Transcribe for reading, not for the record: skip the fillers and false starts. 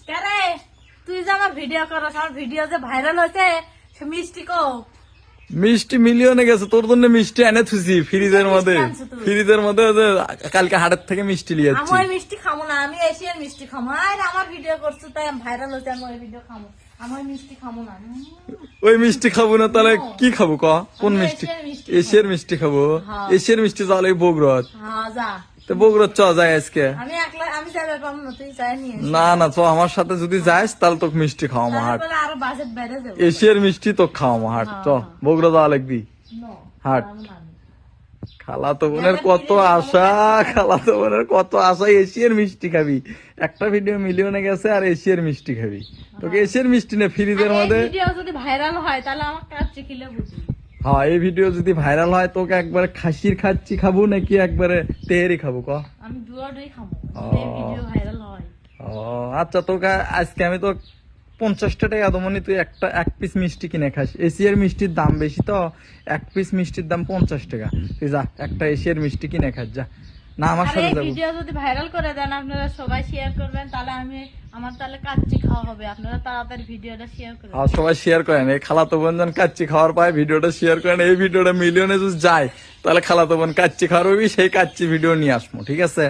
কারে তুই যে আমার ভিডিও করছ, আমার ভিডিও যে ভাইরাল হয়েছে, সে মিষ্টি কো মিষ্টি মিলিয়নে গেছে, তোর জন্য মিষ্টি এনে থুছি ফ্রিজের মধ্যে। আনছো তুই? ফ্রিজের মধ্যে ওই যে কালকে হাটের থেকে মিষ্টি লিয়ে আমি যাচ্ছি। ওই মিষ্টি খামো না, আমি এশিয়ার মিষ্টি খামো। আর আমার ভিডিও করছো তাই ভাইরাল হয়েছে, আমি ওই ভিডিও খামো। আমি ওই মিষ্টি খামো না। ওই মিষ্টি খাবো না তাহলে কি খাবো ক? কোন আমি মিষ্টি? এশিয়ার মিষ্টি এশিয়ার মিষ্টি খাবো। হ্যাঁ। এশিয়ার মিষ্টি তাহলে বগুড়াত। হ্যাঁ যা, তো বগুড়াত চ যায় আজকে। আমি একলা আমি যাবে পাবো না, তুই চাই নিয়ে এসো। না না, চ আমার সাথে যদি যাস তাহলে তোকে মিষ্টি খাওয়াবো হাট। তারপরে আরো বাজেট বেড়ে যাবে। এশিয়ার মিষ্টি তোকে খাওয়াবো হাট। চ বগুড়া যাওয়া লাগবি No, হাট। আমি মানি। খালাতো বোনের কত আশা, খালাতো বোনের কত আশা এশিয়ার মিষ্টি খাবি। একটা ভিডিও মিলিয়নে গেছে আর এশিয়ার মিষ্টি খাবি। তোকে এশিয়ার মিষ্টি না ফ্রিজের আর এই মধ্যে। ভিডিও যদি ভাইরাল হয় তাহলে আমার কাচ্চি কিলে বুঝি। হ্যাঁ, এই ভিডিও যদি ভাইরাল হয় তোকে একবারে খাসির খাচ্ছি খাবো নাকি একবারে তেহেরি খাবো ক? আমি দুয়ারই খামো ও। এই ভিডিও ভাইরাল হয়। ও আচ্ছা, তোকে আজকে আমি তো 50টা টাকা দমনি, তুই এক পিস মিষ্টি কিনে খাস। এশিয়ার মিষ্টির দাম বেশি তো, এক পিস মিষ্টির দাম 50 টাকা। তুই যা একটা এশিয়ার মিষ্টি কিনে খাস যা। না আমার আর সাথে এই যাবো। ভিডিও যদি ভাইরাল করে দেন, আপনারা সবাই শেয়ার করবেন, তাহলে আমার তাহলে কাচ্চি খাওয়া হবে। আপনারা তাড়াতাড়ি ভিডিওটা শেয়ার করে আর সবাই শেয়ার করেন, এই খালাতো বোন যেন কাচ্চি খাওয়ার পায়, ভিডিওটা শেয়ার করেন। এই ভিডিওটা মিলিয়নে যদি যায় তাহলে খালাতো বোন কাচ্চি খাওয়ার হবে, সেই কাচ্চি ভিডিও নিয়ে আসবো, ঠিক আছে?